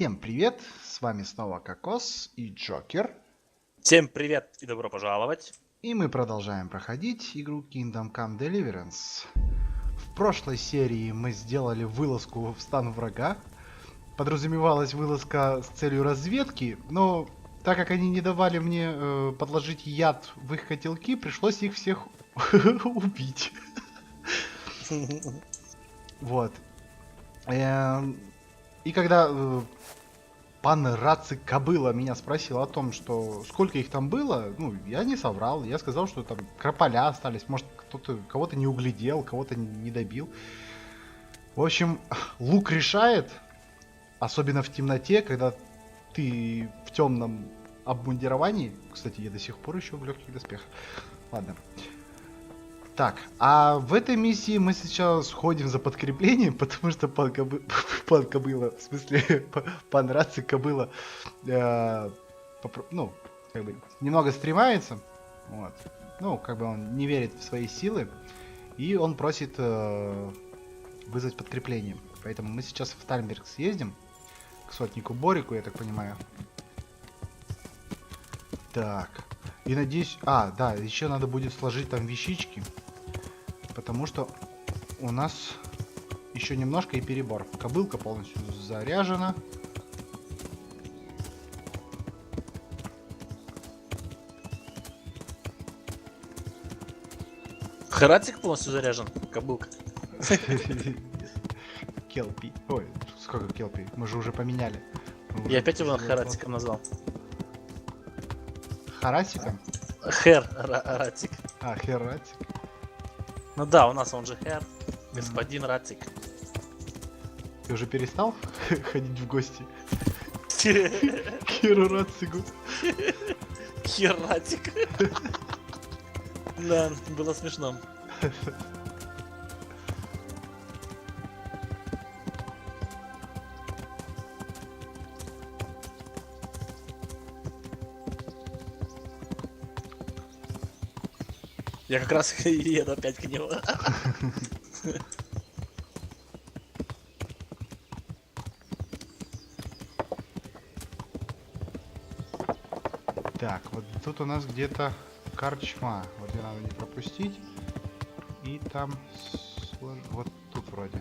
Всем привет, с вами снова Кокос и Джокер. Всем привет и добро пожаловать. И мы продолжаем проходить игру Kingdom Come Deliverance. В прошлой серии мы сделали вылазку в стан врага. Подразумевалась вылазка с целью разведки, но так как они не давали мне подложить яд в их котелки, пришлось их всех убить. Вот. И когда пан Рацик Кобыла меня спросил о том, что сколько их там было, ну, я не соврал. Я сказал, что там крополя остались. Может, кто-то кого-то не углядел, кого-то не добил. В общем, лук решает, особенно в темноте, когда ты в темном обмундировании. Кстати, я до сих пор еще в легких доспехах. Ладно. Так, а в этой миссии мы сейчас ходим за подкреплением, потому что пан Кобыла, в смысле, пан Рацик Кобыла, ну, как бы, немного стремается, вот. Ну, как бы он не верит в свои силы, и он просит вызвать подкрепление. Поэтому мы сейчас в Тальмберг съездим, к сотнику Борику, я так понимаю. Так, и надеюсь... А, да, еще надо будет сложить там вещички. Потому что у нас еще немножко и перебор. Кобылка полностью заряжена. Харатик полностью заряжен, кобылка. Келпи. Ой, сколько келпи? Мы же уже поменяли. Я опять его Харатиком назвал. Харасиком? Харатик. А, Хератик. Ну да, у нас он же Хер, господин Ратик. Ты уже перестал ходить в гости? Херу Рацигу. Хератик. Да, было смешно. Я как раз и еду опять к нему. Так, вот тут у нас где-то корчма. Вот ее надо не пропустить. И там... Вот тут вроде.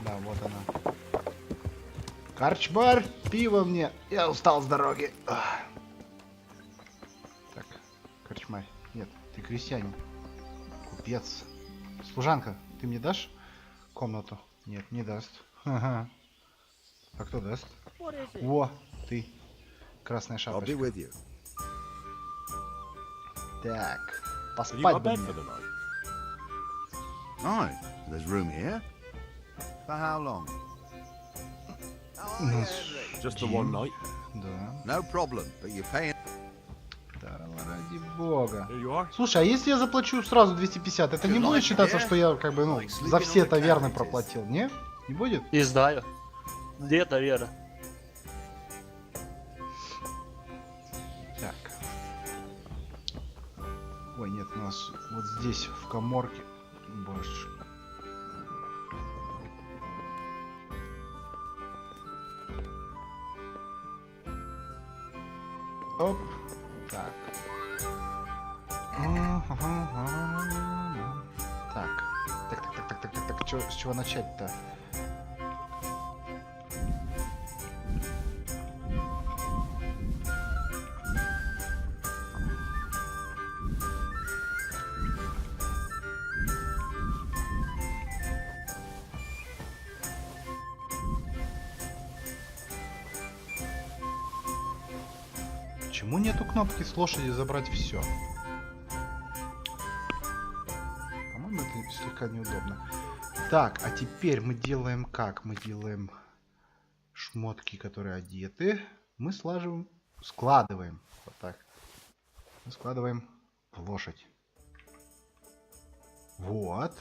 Да, вот она. Корчмар, пиво мне. Я устал с дороги. Так, корчмарь. Нет, ты крестьянин. Купец. Служанка, ты мне дашь комнату? Нет, не даст. Ага. А кто даст? Во, ты. Красная шапочка. Так, поспать бы мне. There's room here. For how long? Ну, Just the one night. Да. No problem, but you're paying. Да, ради бога. Here you are. Слушай, а если я заплачу сразу 250, это не будет считаться, что я как бы, ну, за все таверны проплатил, не? Не будет? Не знаю. Где-то, верно. Так. Ой, нет, у нас вот здесь, в каморке. Боже. Оп. Так. Так. С чего начать-то? Почему нету кнопки с лошади забрать все? По-моему, это слегка неудобно. Так, а теперь мы делаем как? Мы делаем шмотки, которые одеты. Мы складываем. Вот так. Мы складываем в лошадь. Вот.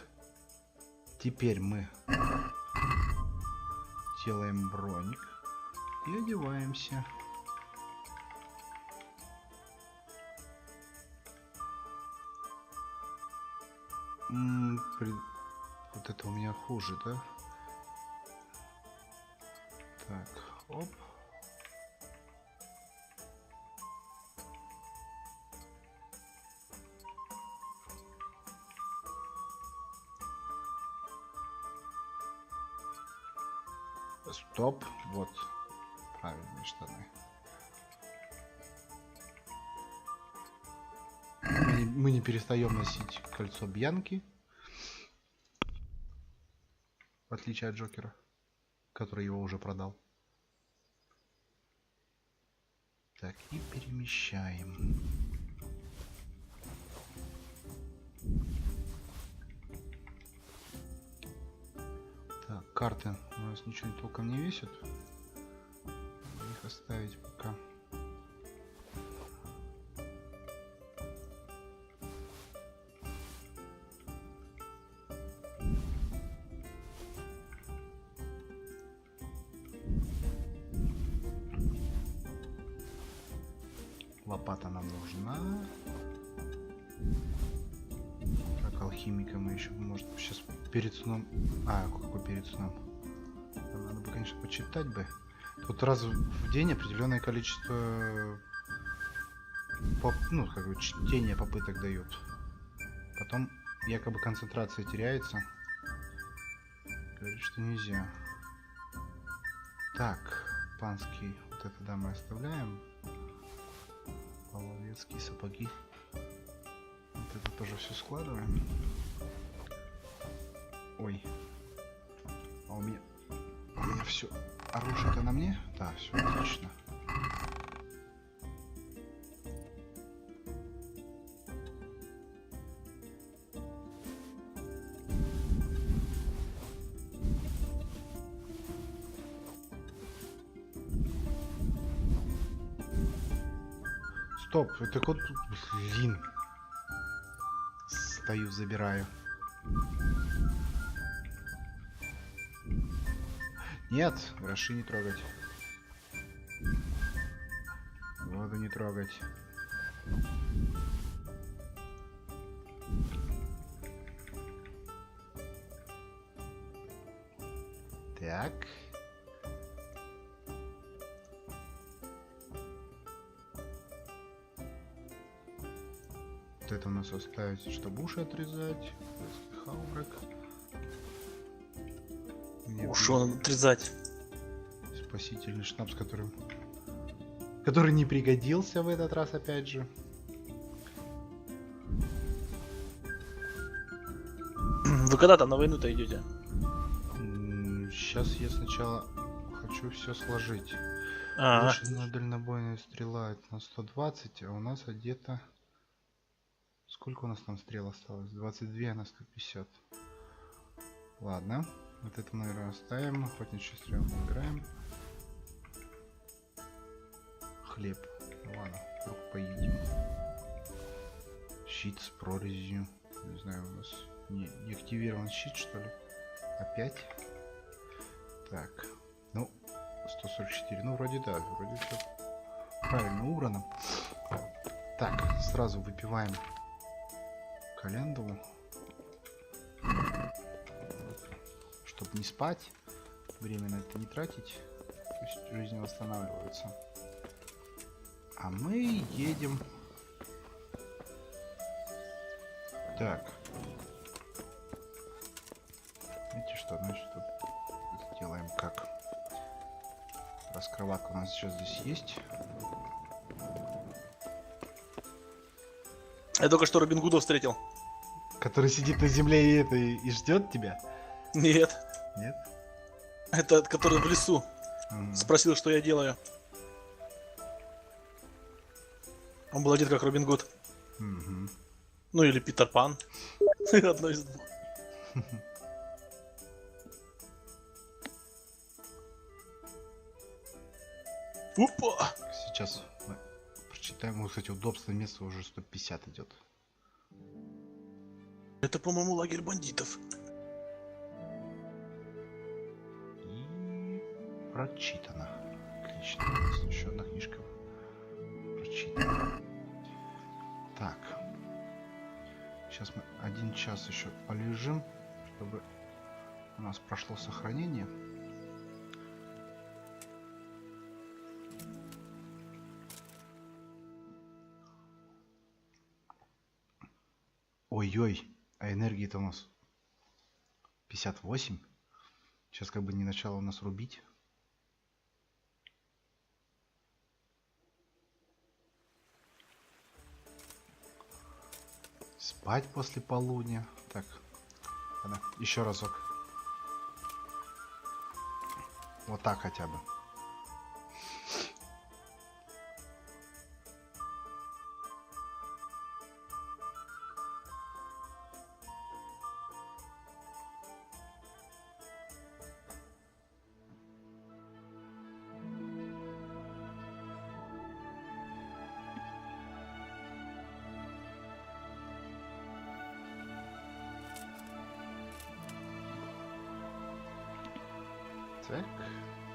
Теперь мы делаем броник и одеваемся. Вот это у меня хуже, да? Так, Оп. Стоп. Вот. Правильные штаны. Мы не перестаем носить кольцо Бьянки. В отличие от Джокера, который его уже продал. Так, и перемещаем. Так, карты у нас ничего толком не весят. Их оставить пока. Лопата нам нужна. Так, алхимика мы еще, может, сейчас перед сном... А, какой перед сном? Надо бы, конечно, почитать бы. Тут раз в день определенное количество... Ну, как бы, чтения попыток дают. Потом якобы концентрация теряется. Говорит, что нельзя. Так, панский. Вот это, да, мы оставляем. Половецкие сапоги. Вот это тоже все складываем. Ой. А у меня все оружие-то на мне? Да, все отлично. Стоп, это кот... Блин. Стою, забираю. Нет, гроши не трогать. Воду не трогать. Так. Вот это у нас оставить, чтобы уши отрезать. Хаурек. Уши надо отрезать. Спасительный шнапс, который не пригодился в этот раз, опять же. Вы когда там на войну-то идете? Сейчас я сначала хочу все сложить. Ага. Лошадь дальнобойная стрела это на 120, а у нас где-то... Сколько у нас там стрел осталось? 22, а на 150. Ладно. Вот это, наверное, оставим. Охотничью стрелу убираем. Хлеб. Ладно, вдруг поедим. Щит с прорезью. Не знаю, у нас не активирован щит, что ли? Опять? Так. Ну, 144. Ну, вроде да. Вроде все правильно убрано. Так, сразу выпиваем календулу. Чтобы не спать, время на это не тратить, пусть жизнь восстанавливается. А мы едем. Так. Знаете что, значит, тут сделаем как? Раз кроватка у нас сейчас здесь есть. Я только что Робин Гуда встретил. Который сидит на земле и ждет тебя? Нет. Нет? Это который в лесу. Спросил, что я делаю. Он был одет как Робин Гуд. Ну или Питер Пан. Одно из двух. Опа! Сейчас мы прочитаем. Ну, кстати, удобство места уже 150 идет. Это, по-моему, лагерь бандитов. И прочитано. Отлично. Еще одна книжка прочитана. Так. Сейчас мы 1 час еще полежим, чтобы у нас прошло сохранение. Ой-ой, а энергии-то у нас 58. Сейчас как бы не начало нас рубить. Спать после полудня. Так, ладно, еще разок. Вот так хотя бы. Так,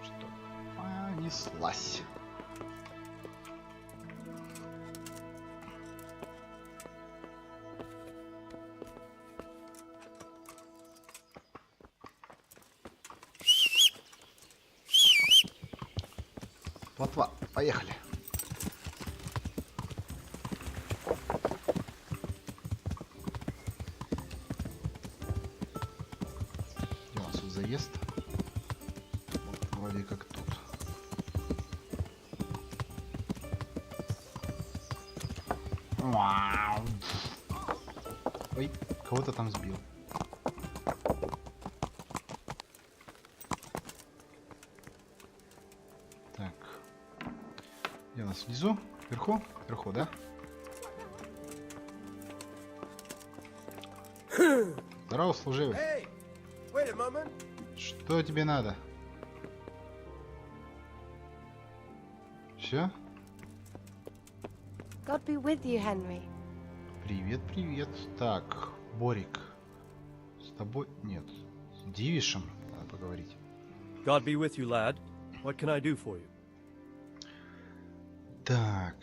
что понеслась. Плотва, поехали. Где у нас тут заезд? Вроде как тут. Вау. Ой, кого-то там сбил. Так. Где у нас внизу? Вверху? Вверху, да? Здорово, служивый. Что тебе надо? Все? God be with you, Henry. Привет, привет. Так, Борик. С тобой... Нет. С Дивишем надо поговорить. God be with you, lad. What can I do for you? Так.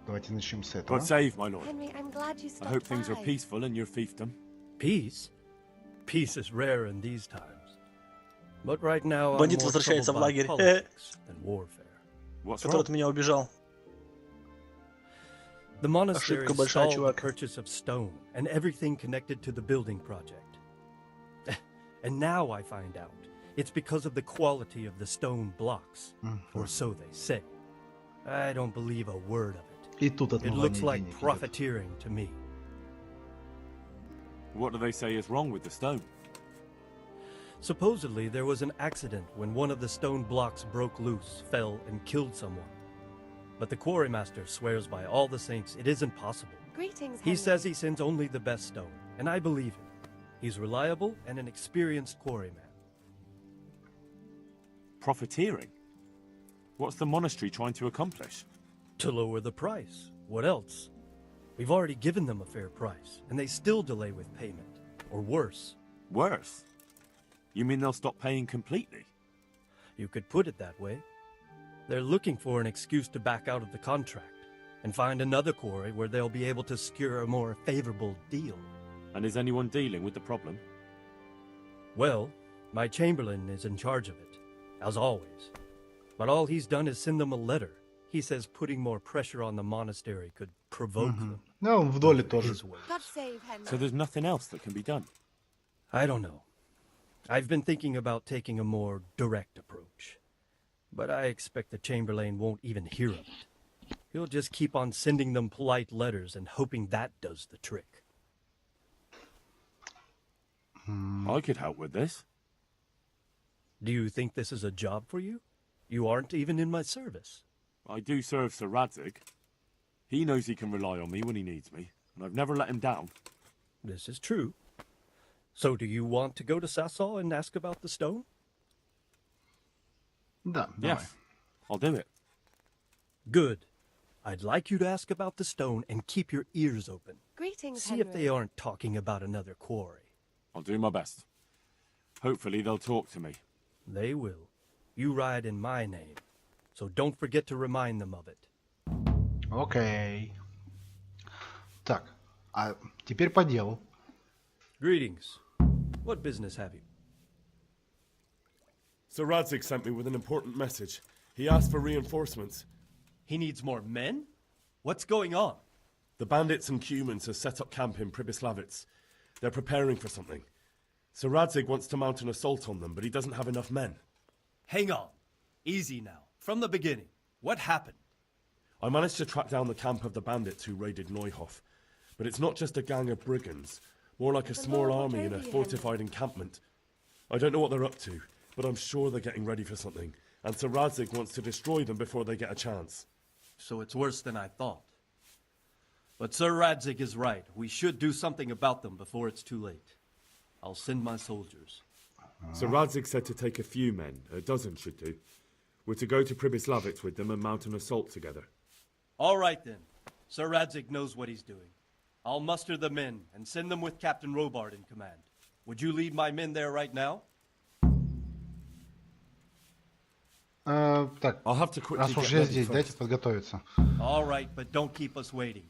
Давайте начнем с этого. God save, my lord. Henry, I'm glad you I stopped hope things are by. peaceful in your fiefdom. Peace? Peace is rare in these times. But right now I'm Бандит more возвращается в troubled by лагерь, politics than warfare. What's который wrong? от меня убежал. The monastery Ошибка большая, stalled the чувак. purchase of stone and everything connected to the building project. And now I find out it's because of the quality of the stone blocks, or so they say. I don't believe a word of it. И тут It looks отмывание like денег идет. profiteering to me. What do they say is wrong with the stone? Supposedly, there was an accident when one of the stone blocks broke loose, fell, and killed someone. But the quarrymaster swears by all the saints it isn't possible. Greetings, He Henry. says he sends only the best stone, and I believe him. He's reliable and an experienced quarryman. Profiteering? What's the monastery trying to accomplish? To lower the price. What else? We've already given them a fair price, and they still delay with payment. Or worse. Worse? You mean they'll stop paying completely? You could put it that way. They're looking for an excuse to back out of the contract and find another quarry where they'll be able to secure a more favorable deal. And is anyone dealing with the problem? Well, my chamberlain is in charge of it, as always. But all he's done is send them a letter. He says putting more pressure on the monastery could provoke them. Ну, в доле Those are тоже. his words. God save Henry. So there's nothing else that can be done? I don't know. I've been thinking about taking a more direct approach. But I expect the Chamberlain won't even hear of it. He'll just keep on sending them polite letters and hoping that does the trick. I could help with this. Do you think this is a job for you? You aren't even in my service. I do serve Sir Radzig. He knows he can rely on me when he needs me, and I've never let him down. This is true. So do you want to go to Sasau and ask about the stone? Да, давай. Yes, I'll do it. Good. I'd like you to ask about the stone and keep your ears open. Greetings, See Henry. if they aren't talking about another quarry. I'll do my best. Hopefully they'll talk to me. They will. You ride in my name, so don't forget to remind them of it. Окей. Так, а теперь по делу. Greetings. What business have you? Sir Radzig sent me with an important message. He asked for reinforcements. He needs more men? What's going on? The bandits and humans have set up camp in Pribyslavitz. They're preparing for something. Sir Radzig wants to mount an assault on them, but he doesn't have enough men. Hang on. Easy now. From the beginning. What happened? I managed to track down the camp of the bandits who raided Neuhof. But it's not just a gang of brigands, more like a small army in a fortified encampment. I don't know what they're up to, but I'm sure they're getting ready for something, and Sir Radzig wants to destroy them before they get a chance. So it's worse than I thought. But Sir Radzig is right. We should do something about them before it's too late. I'll send my soldiers. Sir Radzig said to take a few men, a dozen should do. We're to go to Pribyslavitz with them and mount an assault together. All right then. Sir Radzig knows what he's doing. I'll muster the men and send them with Captain Robard in command. Would you lead my men there right now? Так, I'll have to quickly раз get уж я ready здесь, дайте first. подготовиться. All right, but don't keep us waiting.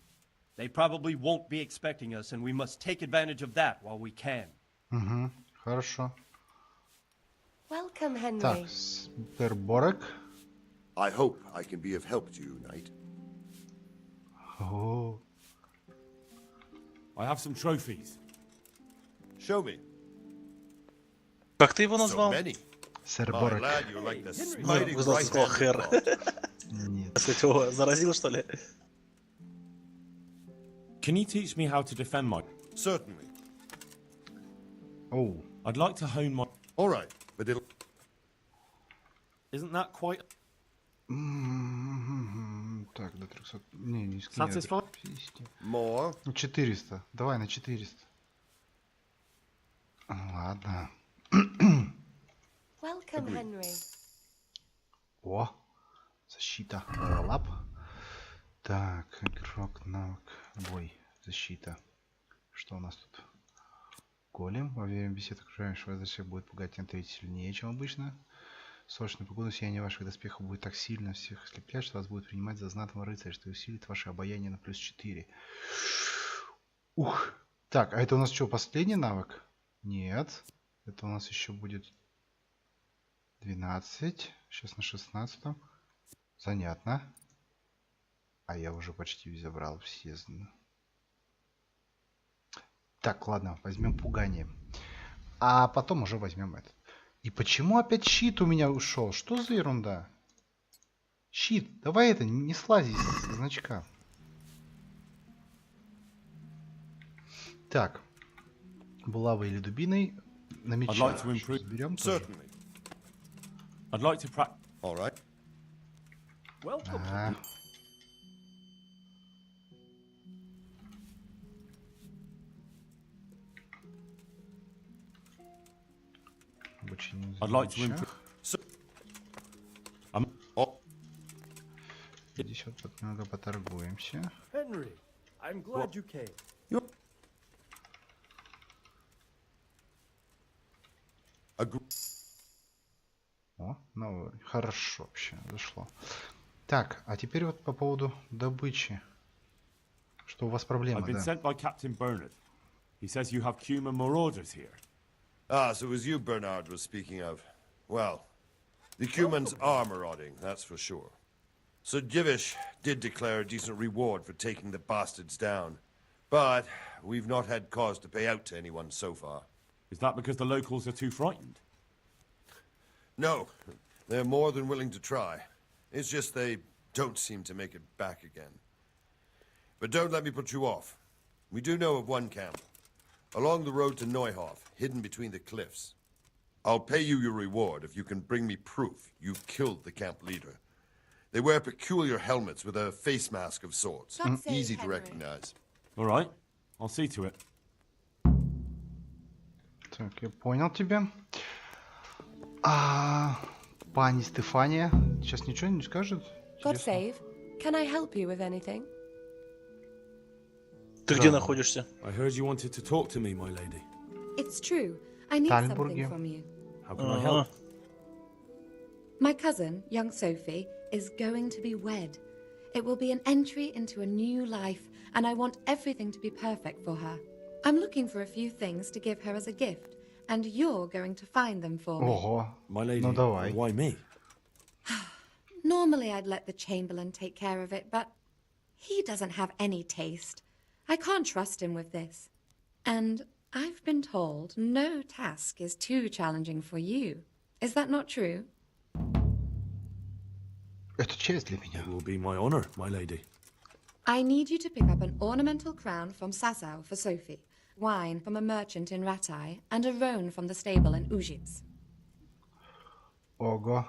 They probably won't be expecting us, and we must take advantage of that while we can. Угу, хорошо. Welcome, Henry. Так, Сперборек. I hope I can be of help to you, knight. О, I have some trophies. Show me. Как ты его So назвал? many. My Сперборек. lad, you're like the Вы smiting знаете, right сказал hand Хер. of God. Нет. Кстати, его заразил, что ли? Can you teach me how to defend my... Certainly. Оу. I'd like to hone my... All right, but it'll... Isn't that quite... Так, до 300. Не Satisfied? 50. More. Ну, 400. Давай на 400. Ладно. Welcome, Henry. О, защита. Лап. Так, игрок, навык, бой, защита. Что у нас тут? Голем. Во время бесед окружающего защиты будет пугать на 3 сильнее, чем обычно. Срочная погода, сияние ваших доспехов будет так сильно всех ослеплять, что вас будет принимать за знатного рыцаря, что усилит ваше обаяние на плюс 4. Ух. Так, а это у нас что, последний навык? Нет. Это у нас еще будет 12. Сейчас на 16. Занятно. А я уже почти забрал все. Так, ладно, возьмем пугание. А потом уже возьмем этот. И почему опять щит у меня ушел? Что за ерунда? Щит, давай это, не слази с значка. Так. Булавой или дубиной. На мечах. like to improve. Берем тоже. Certainly. I'd like to practice... All right. Welcome. А. Обучение I'd like to на improve... мечах. Oh, Здесь вот тут немного поторгуемся. Henry, I'm glad you came. О, ну, хорошо вообще, зашло. Так, а теперь вот по поводу добычи. Что у вас проблема, I've been да? sent by Captain Bernard. He says you have human marauders here. Ah, so it was you Bernard was speaking of. Well, the humans are marauding, that's for sure. Sir Divish did declare a decent reward for taking the bastards down. But we've not had cause to pay out to anyone so far. Is that because the locals are too frightened? No, they're more than willing to try. It's just they don't seem to make it back again. But don't let me put you off. We do know of one camp. Along the road to Neuhof, hidden between the cliffs. I'll pay you your reward if you can bring me proof you've killed the camp leader. They wear peculiar helmets with a face mask of sorts. God save Easy to Henry. recognize. All right. I'll see to it. Так, я понял тебя. Пани Стефания сейчас ничего не скажет? God Интересно. save. Can I help you with anything? Ты где находишься? I heard you wanted to talk to me, my lady. It's true. I need Talmburgie. something from you. How can I help? My cousin, young Sophie, is going to be wed. It will be an entry into a new life, and I want everything to be perfect for her. I'm looking for a few things to give her as a gift, and you're going to find them for me. Ого. My lady, Ну давай. why me? Normally I'd let the Chamberlain take care of it, but He doesn't have any taste. I can't trust him with this. And I've been told no task is too challenging for you. Is that not true? Это честь для меня. It will be my honor, my lady. I need you to pick up an ornamental crown from Sasau for Sophie, wine from a merchant in Ratai, and a roan from the stable in Ujits. Ого.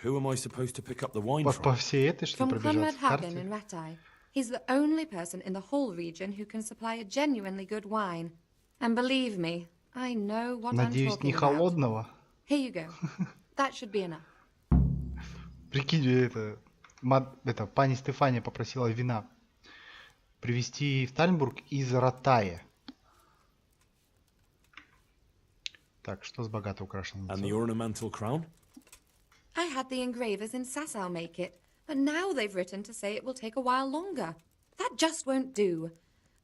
Who am I supposed to pick up the wine По from? всей этой, что ли, From Conrad пробежаться в Hagen in карте? Ratai. He's the only person in the whole region who can supply a genuinely good wine. And believe me, I know what I'm Надеюсь, talking не about. холодного. Here you go. That should be enough. Прикинь, это пани Стефания попросила вина привезти в Тальнбург из Ратая. Так, что с богато украшенным And the лицом? ornamental crown? I had the engravers in Sasau make it, but now they've written to say it will take a while longer. That just won't do.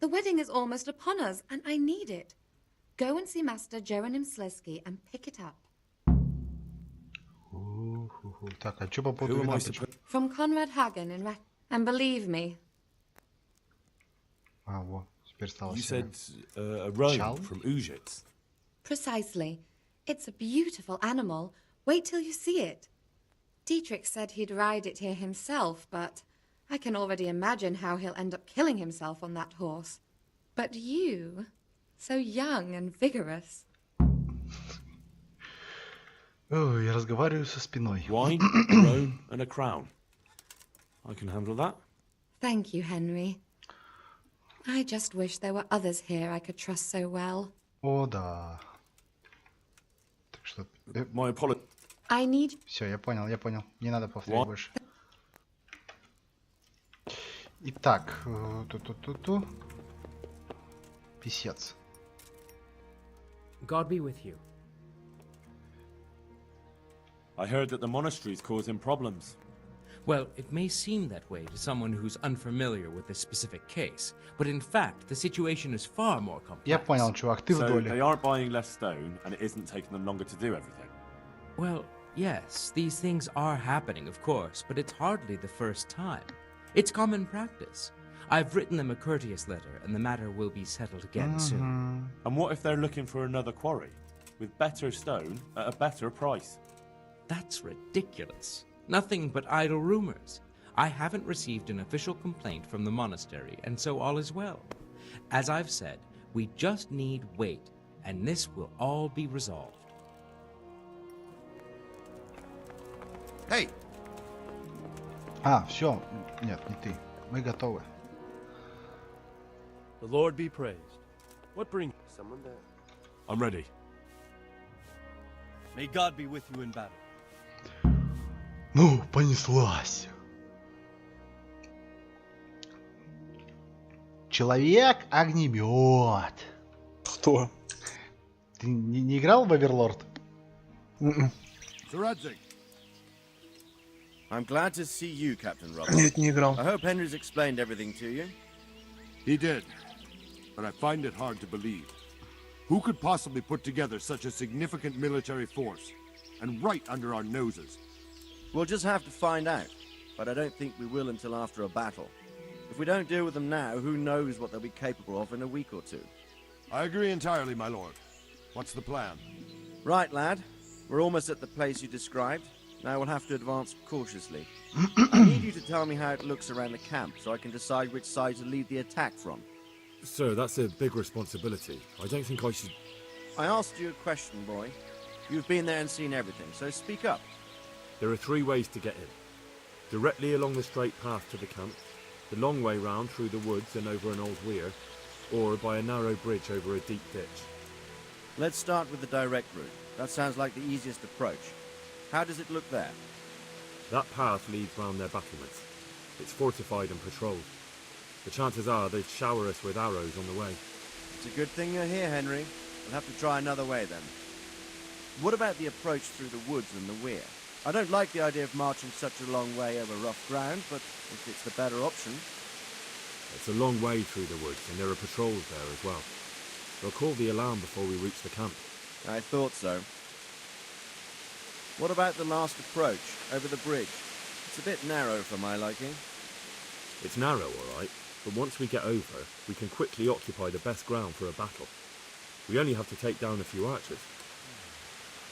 The wedding is almost upon us, and I need it. Go and see Master Jeronim Slesky and pick it up. Так, а что по поводу Who am вина? I supposed... From Conrad Hagen in Rat. And believe me, А, вот, теперь стало You всё. said a roan Shall? from Ujits. precisely. It's a beautiful animal. Wait till you see it. Dietrich said he'd ride it here himself, but I can already imagine how he'll end up killing himself on that horse. But you, so young and vigorous. Ой, я разговариваю со спиной. Wine, a roan, and a crown. I can handle that. Thank you, Henry. I just wish there were others here I could trust so well. О, да. Так что... My apologies. I need... Все, я понял. Не надо повторять What? больше. Итак, ту-ту-ту-ту. Писец. God be with you. I heard that the monastery's causing problems. Well, it may seem that way to someone who's unfamiliar with this specific case, but in fact, the situation is far more complex. Я понял, чувак, ты в So they доле. aren't buying less stone, and it isn't taking them longer to do everything. Well, yes, these things are happening, of course, but it's hardly the first time. It's common practice. I've written them a courteous letter, and the matter will be settled again soon. And what if they're looking for another quarry? With better stone at a better price? That's ridiculous. Nothing but idle rumors. I haven't received an official complaint from the monastery, and so all is well. As I've said, we just need wait, and this will all be resolved. Hey, А, все. Нет, не ты. Мы готовы. The Lord be praised. What brings... Someone there. I'm ready. May God be with you in battle. Ну, понеслась. Человек-огнемет. Кто? Ты не играл в Оверлорд? Saradzig. I'm glad to see you, Captain Robert. Нет, не играл. I hope Henry's explained everything to you. He did, but I find it hard to believe. Who could possibly put together such a significant military force, and right under our noses? We'll just have to find out, but I don't think we will until after a battle. If we don't deal with them now, who knows what they'll be capable of in a week or two. I agree entirely, my lord. What's the plan? Right, lad. We're almost at the place you described. Now we'll have to advance cautiously. I need you to tell me how it looks around the camp so I can decide which side to lead the attack from. Sir, that's a big responsibility. I don't think I should... I asked you a question, boy. You've been there and seen everything, so speak up. There are 3 ways to get in. Directly along the straight path to the camp, the long way round through the woods and over an old weir, or by a narrow bridge over a deep ditch. Let's start with the direct route. That sounds like the easiest approach. How does it look there? That path leads round their battlements. It's fortified and patrolled. The chances are they'd shower us with arrows on the way. It's a good thing you're here, Henry. We'll have to try another way then. What about the approach through the woods and the weir? I don't like the idea of marching such a long way over rough ground, but if it's the better option... It's a long way through the woods, and there are patrols there as well. They'll call the alarm before we reach the camp. I thought so. What about the last approach, over the bridge? It's a bit narrow for my liking. It's narrow, all right, but once we get over, we can quickly occupy the best ground for a battle. We only have to take down a few archers.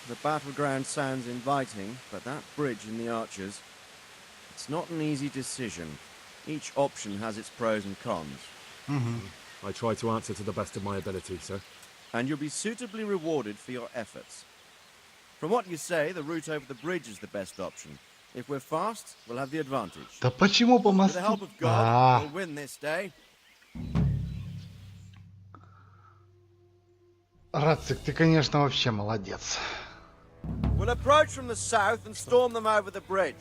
The battleground sounds inviting, but that bridge and the archers, it's not an easy decision. Each option has its pros and cons. I try to answer to the best of my ability, sir. And you'll be suitably rewarded for your efforts. From what you say, the route over the bridge is the best option. If we're fast, we'll have the advantage. Да почему по With the мосту? help of God, we'll win this day. Рацик, ты, конечно, вообще молодец. We'll approach from the south and storm them over the bridge.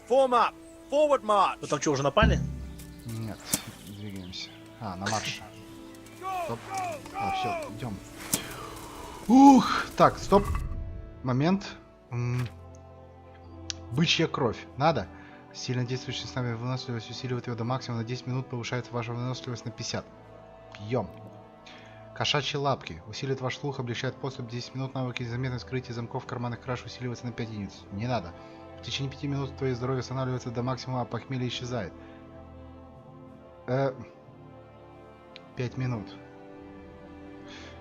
Form up. Forward march. Вы там что, уже напали? Нет, двигаемся. А, на марш. Стоп. А, все, идем. Ух, так, стоп. Момент. Бычья кровь. Надо? Сильно действующая с нами выносливость усиливает его до максимума. На 10 минут повышает вашу выносливость на 50. Пьем. Кошачьи лапки. Усиливает ваш слух, облегчает поступ. 10 минут. Навыки незаметно скрытия замков, карманных краж усиливается на 5 единиц. Не надо. В течение 5 минут твое здоровье восстанавливается до максимума, а похмелье исчезает. 5 минут.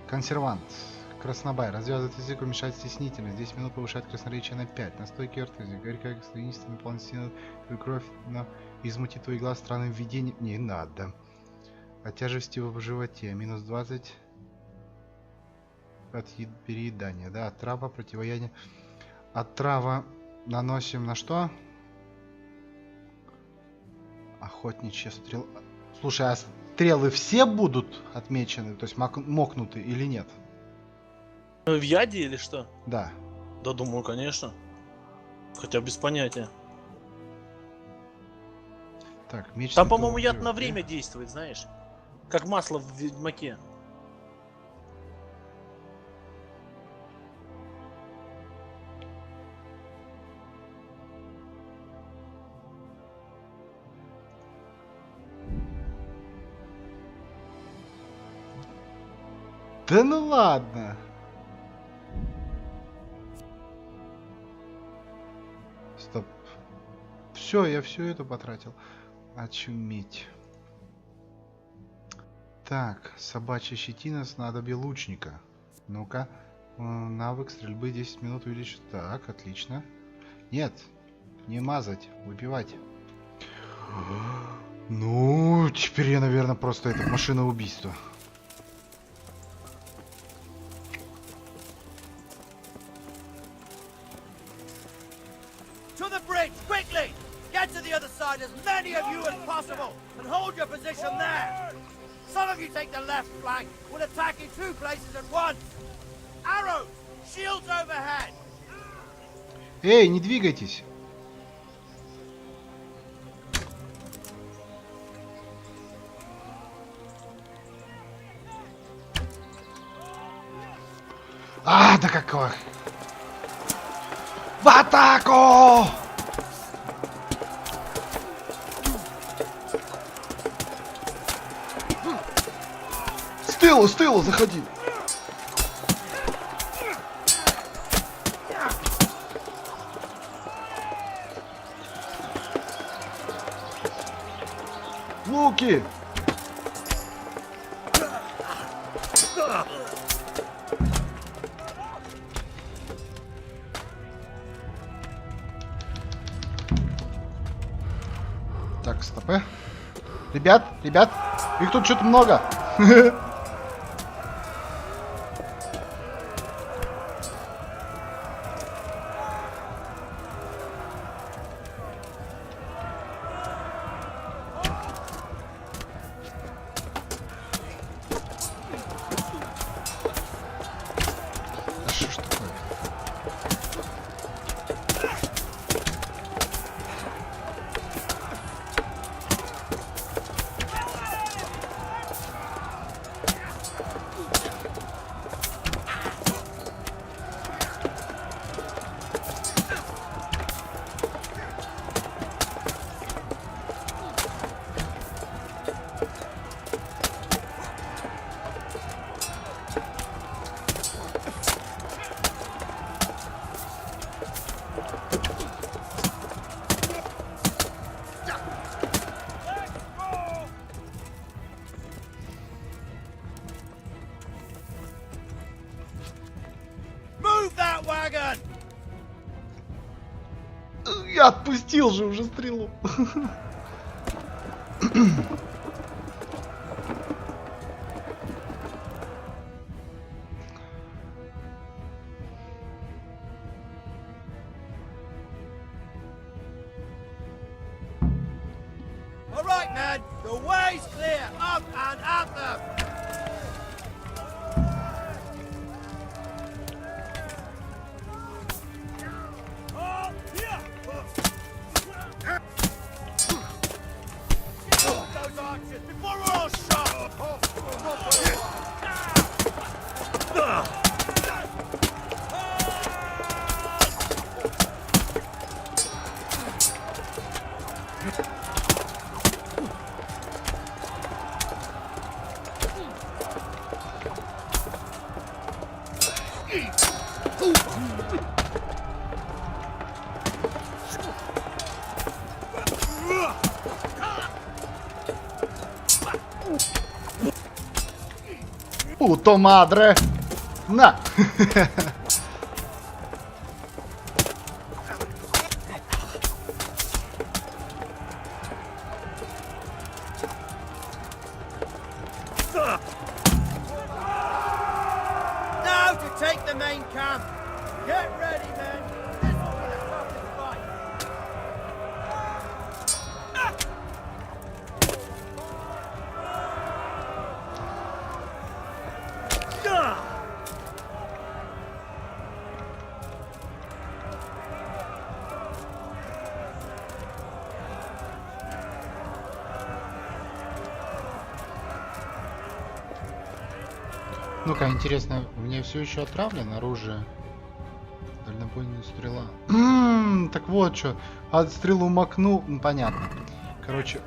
Консервант. Краснобай. Развязывает язык, уменьшает стеснительность. 10 минут повышает красноречие на 5. Настойки артезии. Горькая экстремистка наполнит твою кровь, но измутит твои глаз странным видением. Не надо. От тяжести в животе. Минус 20. От переедания. Да, отрава, противоядие. Отрава наносим на что? Охотничья стрела. Слушай, а стрелы все будут отмечены? То есть мокнуты или нет? В яде или что? Да. Да, думаю, конечно. Хотя без понятия. Так, меч. Там, по-моему, яд на время действует, знаешь? Как масло в Ведьмаке. Да ну ладно. Стоп. Все, я все это потратил. Очуметь. Так, собачья щетина, снадобье лучника. Ну-ка. Навык стрельбы 10 минут увеличить. Так, отлично. Нет, не мазать, выпивать. Ну, теперь я, наверное, просто это машина убийства. To the bridge, quickly! Get to the other side, as many of you as possible, and hold your position there! Some of you take the left flank. We'll attack in 2 places at once! Arrows! Shields overhead! Эй, не двигайтесь! А, да какого? В атаку! С тылу заходи! Луки! Так, стопы. Ребят, их тут что-то много. Отпустил же уже стрелу. All right, man. The way's clear. Up and at them. Those archers before we're all shot. Puto madre! На! Now to take the main camp. Get ready, men. This will be a toughest fight. Ну-ка, интересно, у меня все еще отравлено оружие. Дальнобойная стрела. Так вот что. От стрелу макнул. Ну, понятно. Короче.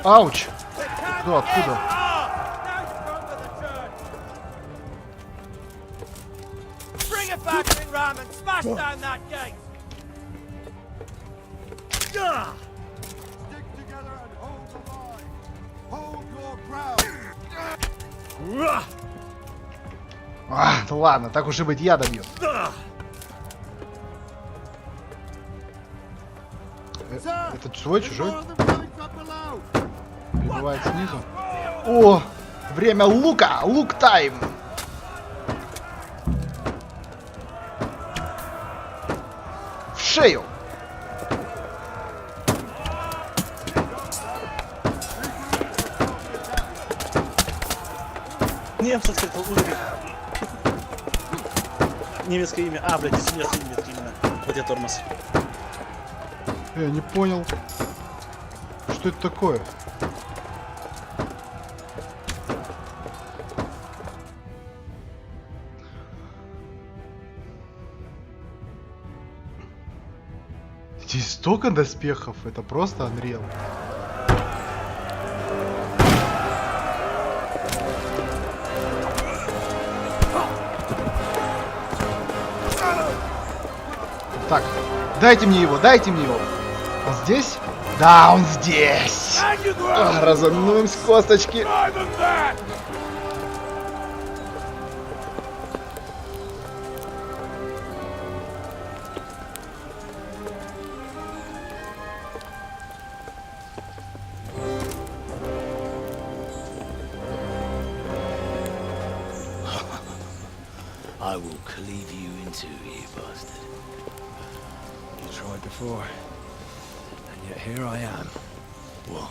Ауч! Что, откуда? Bring a battering ram and smash down that gate. Stick together and hold the line. Hold your ground. Ну ладно, так уж и быть, я добью. Это свой, чужой? Прибывает снизу. О! Время лука! Лук тайм! В шею! Немцев встретил уровень. Немецкое имя. А, блядь, извини, немецкое имя. Вот я тормоз. Я не понял. Что это такое? Здесь столько доспехов, это просто Unreal. Так, дайте мне его, дайте мне его. Он здесь? Да, он здесь. Разомнуем с косточки. I will cleave you in two, you bastard. You tried before, and yet here I am. What?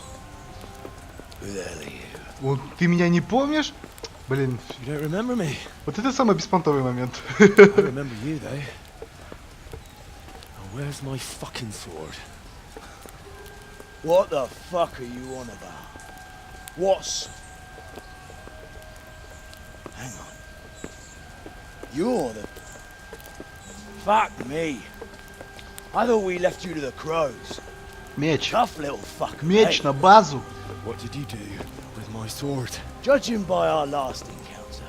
Who the hell are you? Вот ты меня не помнишь? Блин. You don't remember me? Вот это самый беспонтовый момент. I remember you, though. Now, where's my fucking sword? What the fuck are you on about? What's... Hang on. You're the... Fuck me. I thought we left you to the crows. Меч. Tough little fucker. Меч на базу. What did you do with my sword? Judging by our last encounter,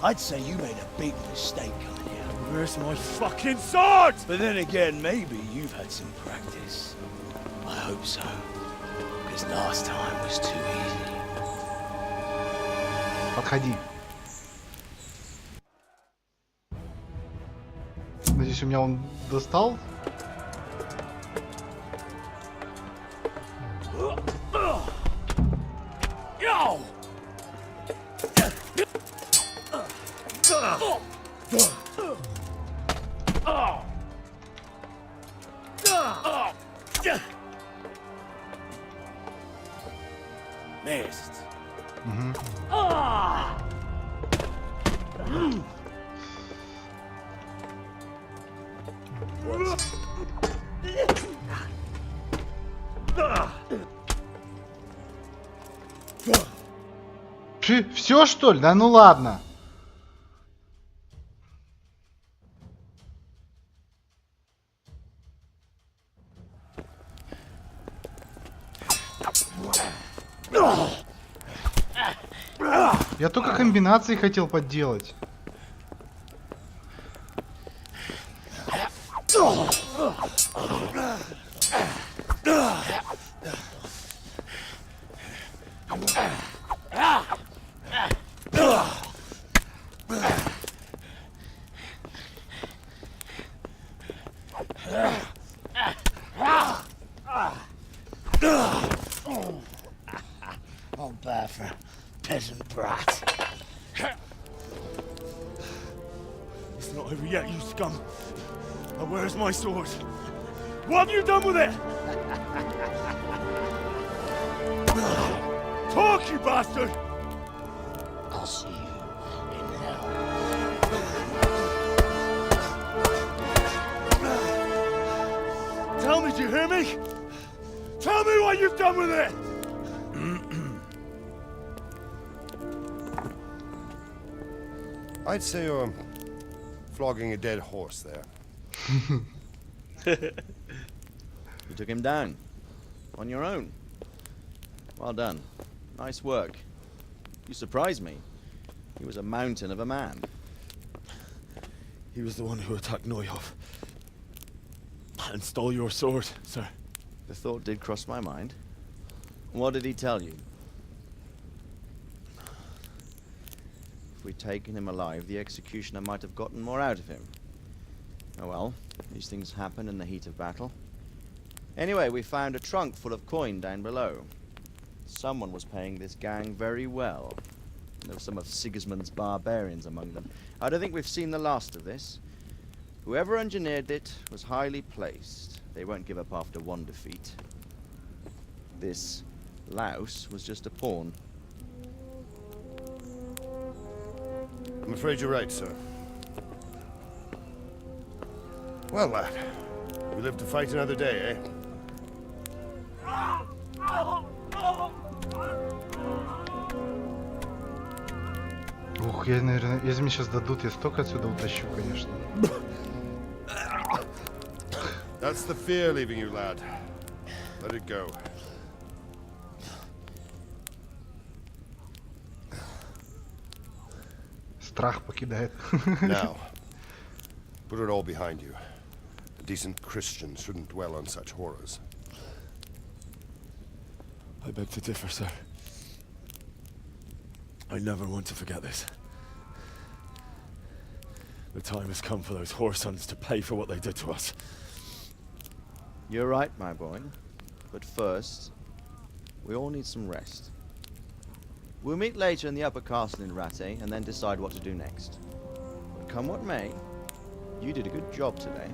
I'd say you made a big mistake coming here. Where's my fucking sword? But then again, maybe you've had some practice. hope so. Because last time was too easy. Подходи. Надеюсь, у меня он достал. Missed. Все что ли? Да ну ладно. Я только комбинации хотел подделать. Oh, bad for a peasant brat. It's not over yet, you scum. Now where's my sword? What have you done with it? Talk, you bastard! I'll see you in hell. Tell me, do you hear me? Tell me what you've done with it! I'd say you're flogging a dead horse there. You took him down. On your own. Well done. Nice work. You surprised me. He was a mountain of a man. He was the one who attacked Neuhoff. And stole your sword, sir. The thought did cross my mind. What did he tell you? If we'd taken him alive, the executioner might have gotten more out of him. Oh well, these things happen in the heat of battle. Anyway, we found a trunk full of coin down below. Someone was paying this gang very well. There were some of Sigismund's barbarians among them. I don't think we've seen the last of this. Whoever engineered it was highly placed. They won't give up after one defeat. This louse was just a pawn. I'm afraid you're right, sir. Well, lad, we live to fight another day, eh? Ух, я, наверное, если мне сейчас дадут, я столько отсюда утащу, конечно. That's the fear leaving you, lad. Let it go. Страх покидает. Now, put it all behind you. A decent Christian shouldn't dwell on such horrors. I beg to differ, sir. I never want to forget this. The time has come for those whoresons to pay for what they did to us. You're right, my boy. But first, we all need some rest. We'll meet later in the upper castle in Ratte and then decide what to do next. But come what may, you did a good job today.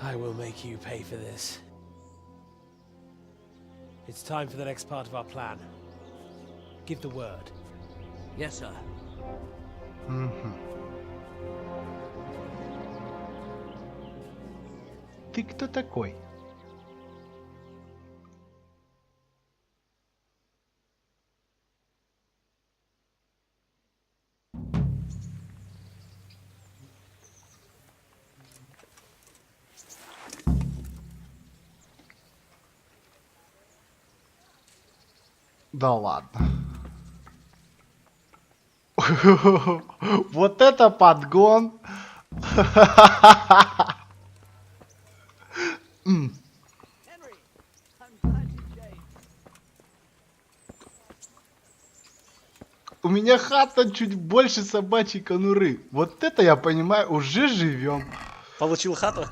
I will make you pay for this. It's time for the next part of our plan. Give the word. Yes, sir. Ты кто такой? Да ладно. Вот это подгон. У меня хата чуть больше собачьей конуры. Вот это я понимаю, уже живем. Получил хату?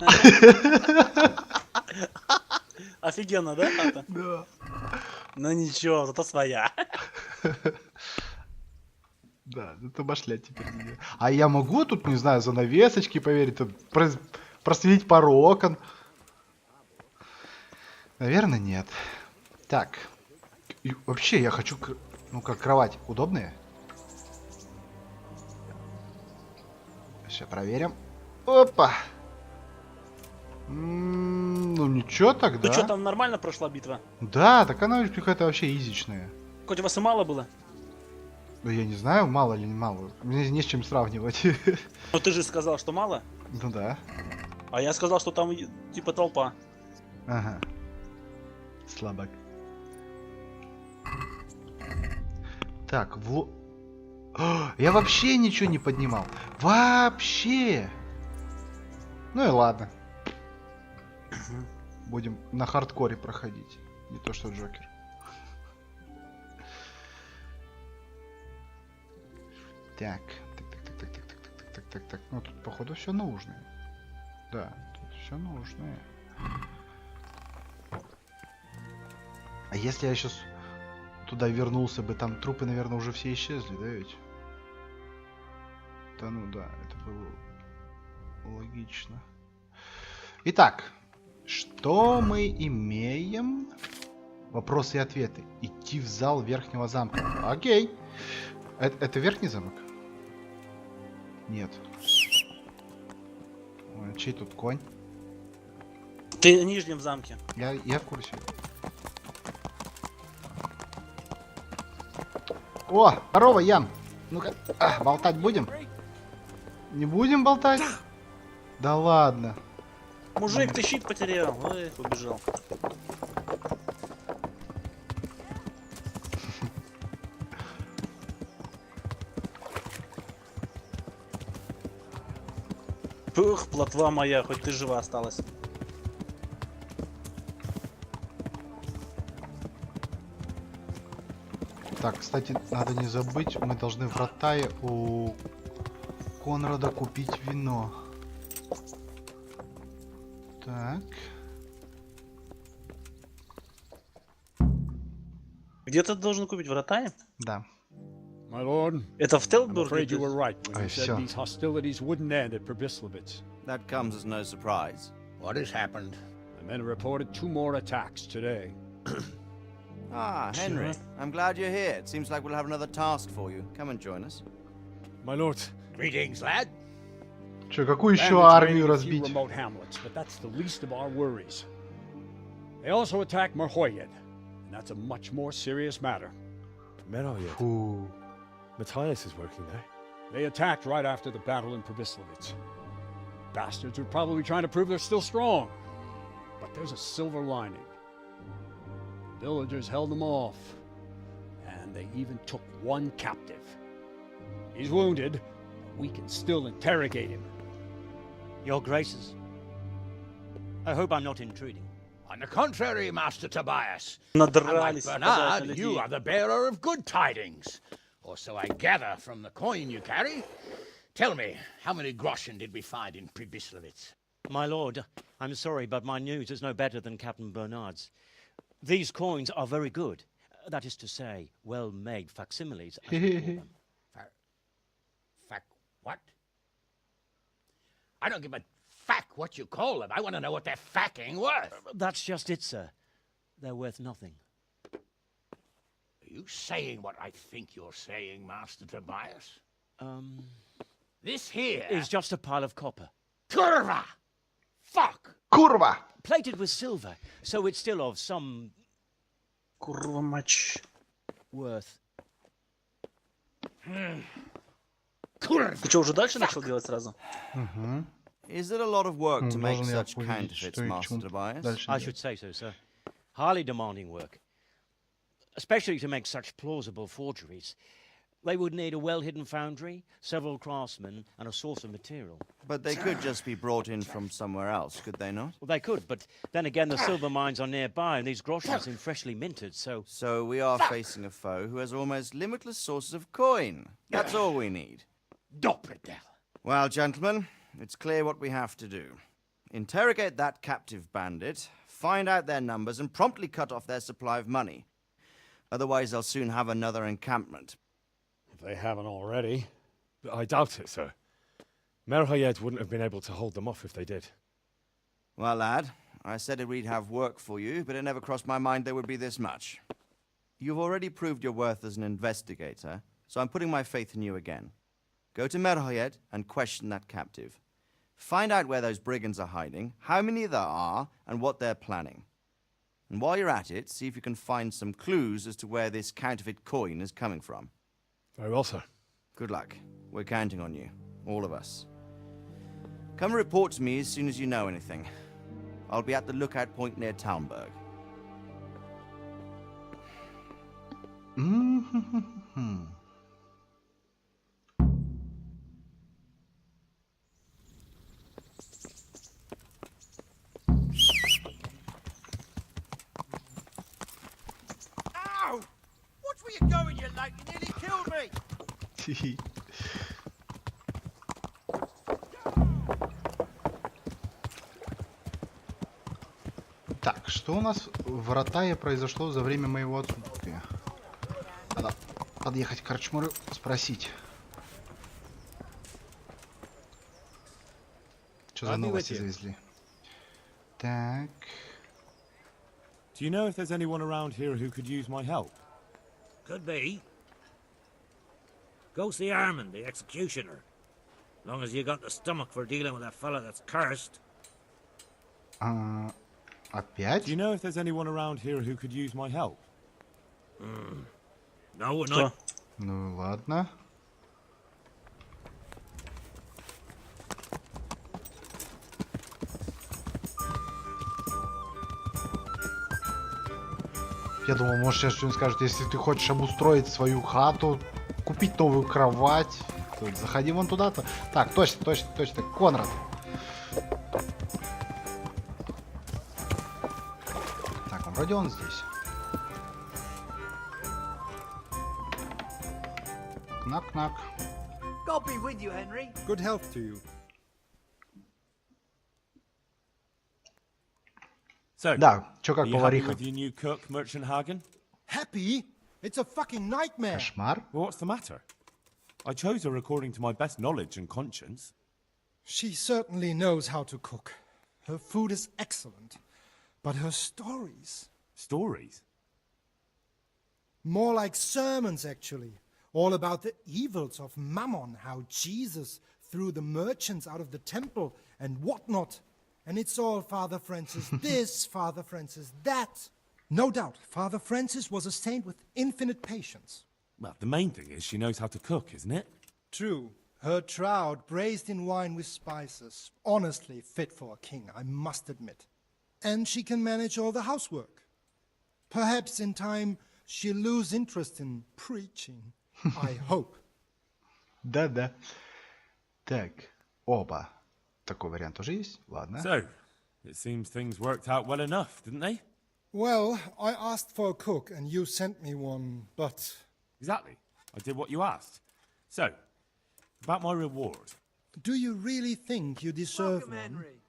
Офигенно, да, хата? Да. Ну ничего, зато своя. Да, это башлять теперь. А я могу тут, не знаю, занавесочки поверить, просветить пару окон? Наверное, нет. Так. И вообще, я хочу... Ну, как кровать. Удобная? Сейчас проверим. Опа! Ну, ничего тогда. Ну что, там нормально прошла битва? Да, так она какая-то вообще изичная. Хоть у вас и мало было? Ну, я не знаю, мало или не мало. Мне не с чем сравнивать. Ну ты же сказал, что мало? Ну да. А я сказал, что там типа толпа. Ага. Слабак. Так, я вообще ничего не поднимал. Вообще. Ну и ладно. Будем на хардкоре проходить. Не то что Джокер. Так. Так. Ну тут походу все нужное. Да, тут все нужное. А если я сейчас туда вернулся бы, там трупы, наверное, уже все исчезли, да ведь? Да ну да, это было логично. Итак, что мы имеем? Вопросы и ответы. Идти в зал верхнего замка. Окей. Это верхний замок? Нет. Чей тут конь? Ты в нижнем замке. Я в курсе. О, здорово, Ян. Ну-ка, болтать будем? Не будем болтать? Да ладно. Мужик, ты щит потерял. Ой, убежал. Ух, плотва моя, хоть ты жива осталась. Так, кстати, надо не забыть, мы должны в Ротае у Конрада купить вино. Так. Где ты должен купить в Ротае? Да. My lord, это в I'm afraid you were right when you всё. said these hostilities wouldn't end at Pribyslavitz. That comes as no surprise. What has happened? The men reported 2 more attacks today. Ah, Henry. I'm glad you're here. It seems like we'll have another task for you. Come and join us. My lord. Greetings, lad. Че, какую еще Bandits армию raided a few разбить? remote hamlets, but that's the least of our worries. They also attacked Merhoyed, and that's a much more serious matter. Merhoyed? Фу. Matthias is working there. They attacked right after the battle in Pribyslavitz. Bastards are probably trying to prove they're still strong. But there's a silver lining. The villagers held them off, and they even took one captive. He's wounded, but we can still interrogate him. Your Graces, I hope I'm not intruding. On the contrary, Master Tobias. Надрались, Unlike нападают на Bernard, you людей. are the bearer of good tidings. Or so I gather from the coin you carry. Tell me, how many groschen did we find in Pribyslavitz? My lord, I'm sorry, but my news is no better than Captain Bernard's. These coins are very good. That is to say, well-made facsimiles, as we call them. What? I don't give a fuck what you call them. I want to know what they're fucking worth. That's just it, sir. They're worth nothing. Are you saying what I think you're saying, Master Tobias? This here is just a pile of copper. Kurva! Fuck! Kurva! Plated with silver, so it's still of some Kurva матч. worth. Ты что, уже дальше начал делать сразу? Is it a lot of work to make Должен я such увидеть, counterfeits, что и к Master чему Tobias? дальше I делать. should say so, sir. Highly demanding work. Especially to make such plausible forgeries. They would need a well-hidden foundry, several craftsmen, and a source of material. But they could just be brought in from somewhere else, could they not? Well, they could, but then again, the silver mines are nearby, and these groschens seem freshly minted, so... So we are facing a foe who has almost limitless sources of coin. That's all we need. Well, gentlemen, it's clear what we have to do. Interrogate that captive bandit, find out their numbers, and promptly cut off their supply of money. Otherwise, they'll soon have another encampment. If they haven't already. I doubt it, sir. Merhayed wouldn't have been able to hold them off if they did. Well, lad, I said we'd have work for you, but it never crossed my mind there would be this much. You've already proved your worth as an investigator, so I'm putting my faith in you again. Go to Merhayed and question that captive. Find out where those brigands are hiding, how many there are, and what they're planning. And while you're at it, see if you can find some clues as to where this counterfeit coin is coming from. Very well, sir. Good luck. We're counting on you. All of us. Come report to me as soon as you know anything. I'll be at the lookout point near Talmberg. Ow! Watch where you're going, you late. You nearly killed me. Так, что у нас в Ротае произошло за время моего отсутствия? Надо подъехать к Корчмарю, спросить. Что за новости завезли? Так. Do you know if there's anyone around here who could use my help? Could be. Go see Armand, the executioner. Long as you got the stomach for dealing with a fella that's cursed. Опять? Do you know if there's anyone around here who could use my help? No, not. Ну ладно. Я думал, может сейчас что-нибудь скажут, если ты хочешь обустроить свою хату, купить новую кровать, то заходи вон туда-то. Так, точно, Конрад. Так, вроде он здесь. Knock-knock. God be with you, Henry. Good health to you. So, Да, чё как are you happy повариха? with your new cook, Merchant Hagen? Happy? It's a fucking nightmare. Кошмар? Well, what's the matter? I chose her according to my best knowledge and conscience. She certainly knows how to cook. Her food is excellent. But her stories... Stories? More like sermons, actually. All about the evils of Mammon, how Jesus threw the merchants out of the temple and whatnot. And it's all Father Francis this, Father Francis that. No doubt, Father Francis was a saint with infinite patience. Well, the main thing is she knows how to cook, isn't it? True. Her trout braised in wine with spices. Honestly fit for a king, I must admit. And she can manage all the housework. Perhaps in time she'll lose interest in preaching. I hope. Да-да. Так, опа. Такой вариант тоже есть? Ладно. So, it seems things worked out well enough, didn't they? Well, I asked for a cook and you sent me one, but... Exactly. I did what you asked. So, about my reward. Do you really think you deserve Welcome, one? Henry.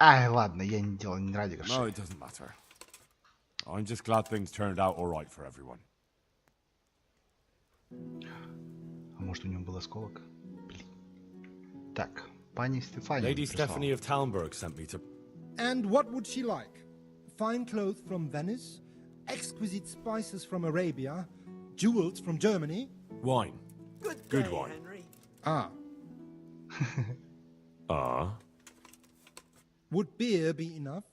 Ай, ладно, я не делал не ради No, грошей. it doesn't matter. I'm just glad things turned out all right for everyone. А может у него был осколок? Блин. Так, пани Стефания Lady прислала. Stephanie of Talmberg sent me to... And what would she like? Fine clothes from Venice, exquisite spices from Arabia, jewels from Germany. Wine. Good Good day, wine. Henry. Ah. Would beer be enough?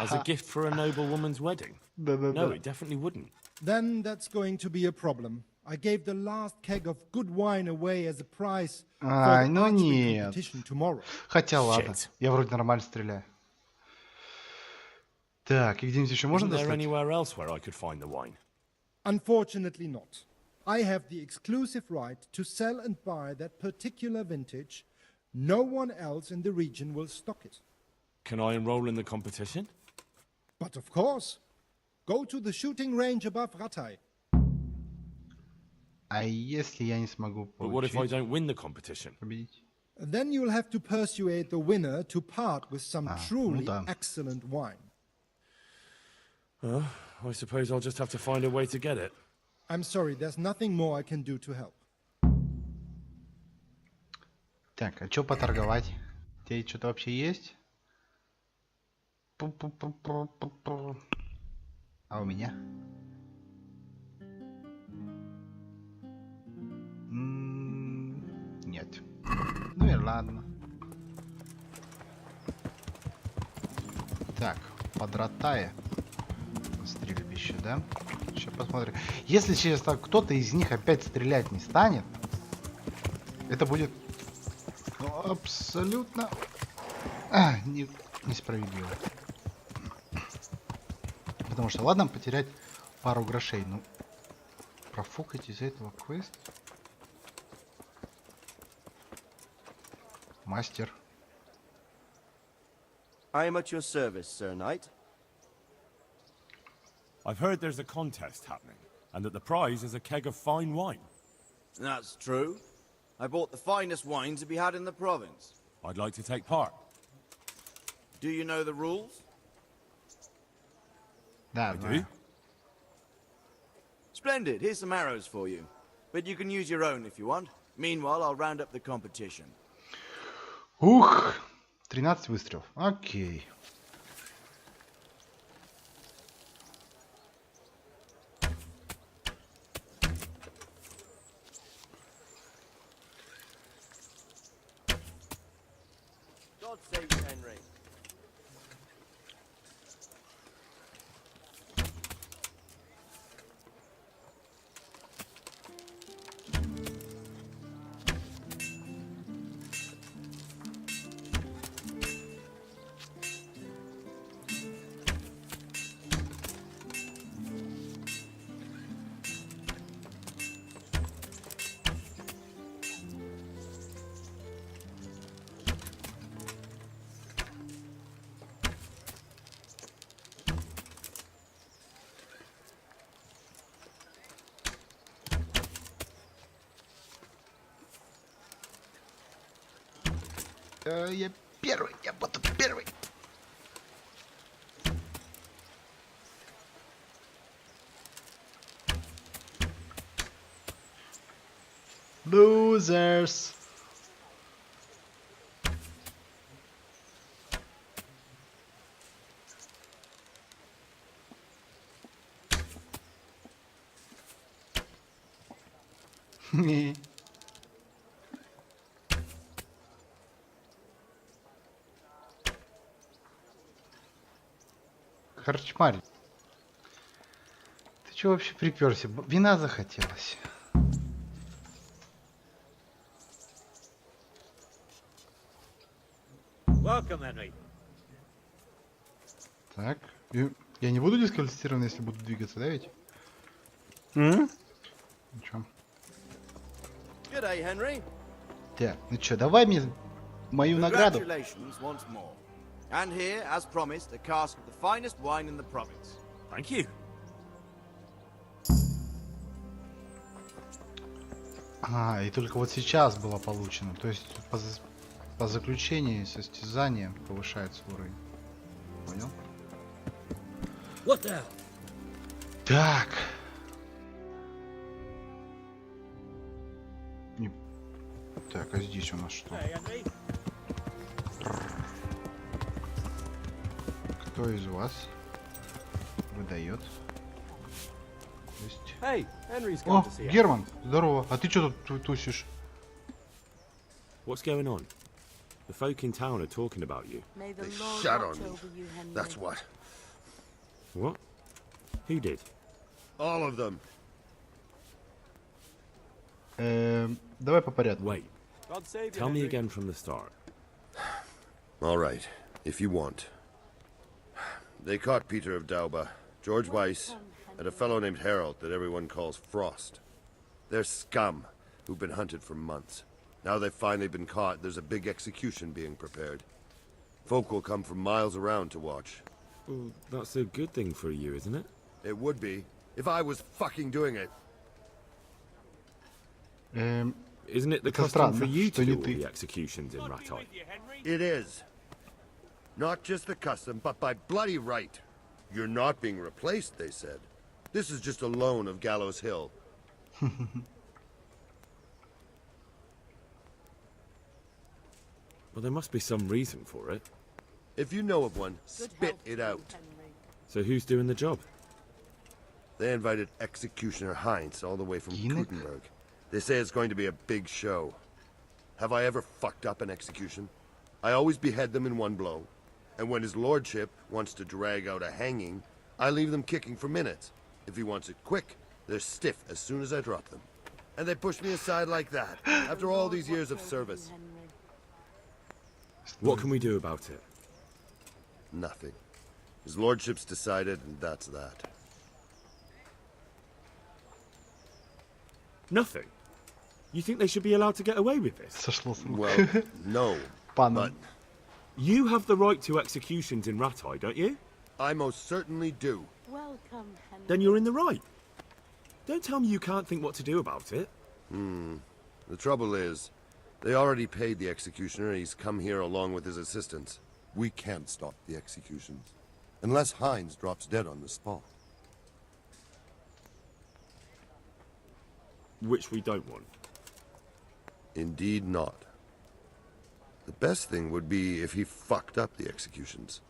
As a gift for a noble woman's wedding? No, it definitely wouldn't. Then that's going to be a problem. I gave the last keg of good wine away as a prize for the Ну archery нет. competition tomorrow. Хотя ладно, я вроде нормально стреляю. Так, и где-нибудь еще можно Isn't there достать? anywhere else where I could find the wine? Unfortunately not. I have the exclusive right to sell and buy that particular vintage. No one else in the region will stock it. Can I enroll in the competition? But of course. Go to the shooting range above Ratai. А если я не смогу But what if I получить? don't win the competition? Победить? Then you'll have to persuade the winner to part with some truly да. excellent wine. I suppose I'll just have to find a way to get it. I'm sorry, there's nothing more I can do to help. Так, а что поторговать? Тебе что-то вообще есть? Пу-пу-пу-пу-пу-пу. А у меня? Нет. Ну и ладно. Так, подратая. Стрельбище, да? Сейчас посмотрим. Если через так кто-то из них опять стрелять не станет, это будет абсолютно несправедливо. Потому что ладно потерять пару грошей, ну профукать из этого квест. Мастер. I am at your service, Sir Knight. I've heard there's a contest happening, and that the prize is a keg of fine wine. That's true. I bought the finest wine to be had in the province. I'd like to take part. Do you know the rules? Да, I do. Splendid. Here's some arrows for you. But you can use your own if you want. Meanwhile, I'll round up the competition. Ух! 13 выстрелов. Окей. God save you, Henry. Я первый, я буду первый. Losers. Корчмарь. Ты чё вообще приперся? Вина захотелось. Welcome, Henry. Так. Я не буду дисквалифицирован, если буду двигаться, да ведь? Ничего. G'day, Henry. Так, ну чё, давай мне мою награду. Congratulations once more. And here, as promised, a cask of the finest wine in the province. Thank you. А, и только вот сейчас было получено. То есть по заключении состязания повышается уровень. Понял? What the hell? Так. Так, а здесь у нас что? Кто из вас выдает? Hey, Henry's О, come to see us. Герман, здорово. А ты что тут тусишь? What's going on? The folk in town are talking about you. They shot on me. That's what. What? Who did? All of them. Давай по порядку. Wait. Tell me again from the start. All right, if you want. They caught Peter of Dauba, George Weiss, and a fellow named Harold that everyone calls Frost. They're scum who've been hunted for months. Now they've finally been caught, there's a big execution being prepared. Folk will come from miles around to watch. Well, that's a good thing for you, isn't it? It would be, if I was fucking doing it. Isn't it the custom for you to do all the executions in Rattay? It is. Not just the custom, but by bloody right. You're not being replaced, they said. This is just a loan of Gallows Hill. Well, there must be some reason for it. If you know of one, spit it out. So who's doing the job? They invited Executioner Heinz all the way from Gutenberg. They say it's going to be a big show. Have I ever fucked up an execution? I always behead them in one blow. And when his lordship wants to drag out a hanging, I leave them kicking for minutes. If he wants it quick, they're stiff as soon as I drop them. And they push me aside like that, after all these years of service. What can we do about it? Nothing. His lordship's decided, and that's that. Nothing? You think they should be allowed to get away with this? Well, no. But you have the right to executions in Rattay, don't you? I most certainly do. Welcome, Henry. Then you're in the right. Don't tell me you can't think what to do about it. The trouble is, they already paid the executioner and he's come here along with his assistants. We can't stop the executions, unless Heinz drops dead on the spot. Which we don't want. Indeed not. The best thing would be if he fucked up the executions.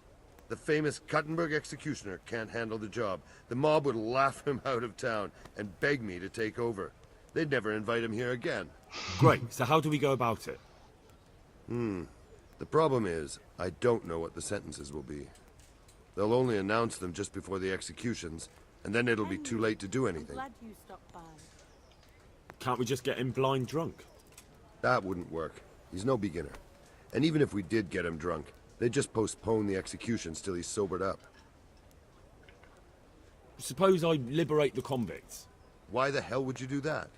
The famous Kuttenberg executioner can't handle the job. The mob would laugh him out of town and beg me to take over. They'd never invite him here again. Great, so how do we go about it? The problem is, I don't know what the sentences will be. They'll only announce them just before the executions, and then it'll be too late to do anything. Glad you stopped by. Can't we just get him blind drunk? That wouldn't work. He's no beginner. And even if we did get him drunk, they'd just postpone the executions till he's sobered up. Suppose I liberate the convicts. Why the hell would you do that?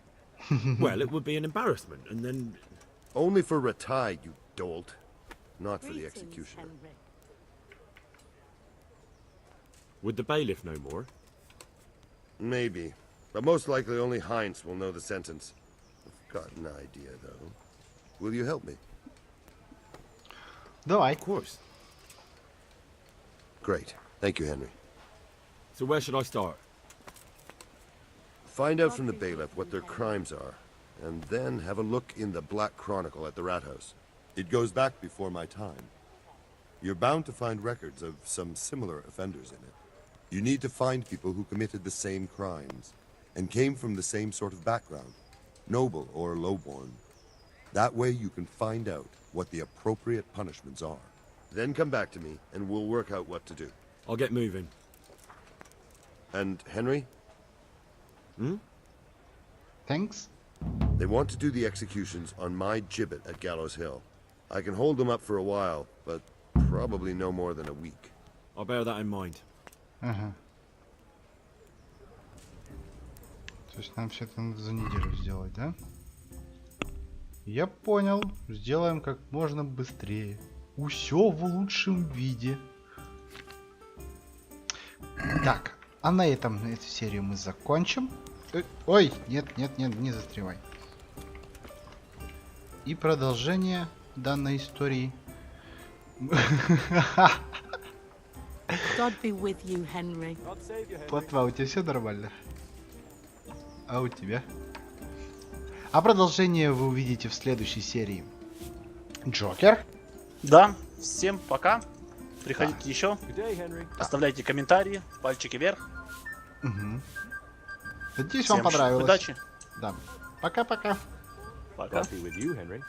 Well, it would be an embarrassment, and then... Only for Rattay, you dolt. Not for the executioner. Would the bailiff know more? Maybe. But most likely only Heinz will know the sentence. I've got an idea, though. Will you help me? Давай. Of course. Great. Thank you, Henry. So where should I start? Find out from the bailiff what their crimes are, and then have a look in the Black Chronicle at the Rat House. It goes back before my time. You're bound to find records of some similar offenders in it. You need to find people who committed the same crimes, and came from the same sort of background, noble or lowborn. That way you can find out what the appropriate punishments are. Then come back to me, and we'll work out what to do. I'll get moving. And Henry? Thanks. They want to do the executions on my gibbet at Gallows Hill. I can hold them up for a while, but probably no more than a week. I'll bear that in mind. Ага. То есть нам все это надо за неделю сделать, да? Я понял. Сделаем как можно быстрее. Усё в лучшем виде. Так, а на этом эту серию мы закончим. Ой, нет, нет, нет, не застревай. И продолжение данной истории. God be with you, Henry. Плотва, у тебя все нормально? А у тебя? А продолжение вы увидите в следующей серии. Джокер? Да, всем пока. Приходите еще. Оставляйте комментарии, пальчики вверх. Надеюсь, Всем вам понравилось. удачи. Да. Пока-пока. Пока. God be with you, Henry.